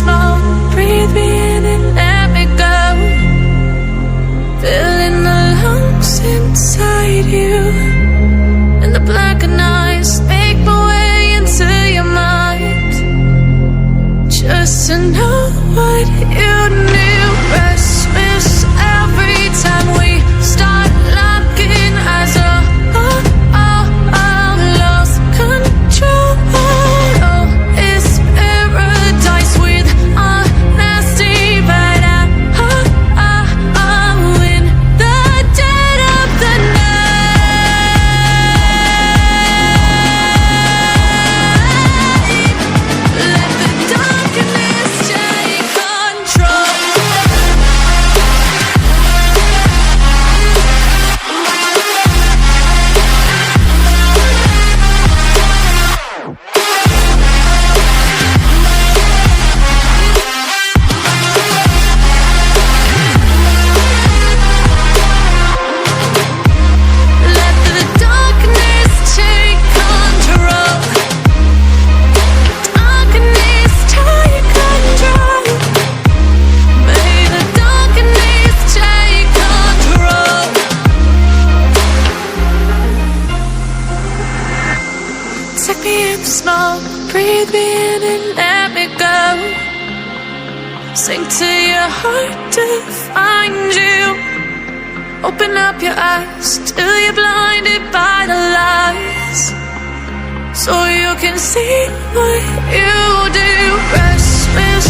smoke, breathe me in and let me go. Filling the lungs inside you, and the blackened eyes make my way into your mind. Just to know what you knew. Restless every time we start locking eyes. Lost control. Oh, it's paradise with honesty, but I'm in the dead of the night. Let the darkness take control. Let the darkness take control. Darkness take control. May the darkness take control. Take me in the smoke, breathe me in and let me go. Sink to your heart to find you. Open up your eyes till you're blinded by the lies, so you can see what you do. Restless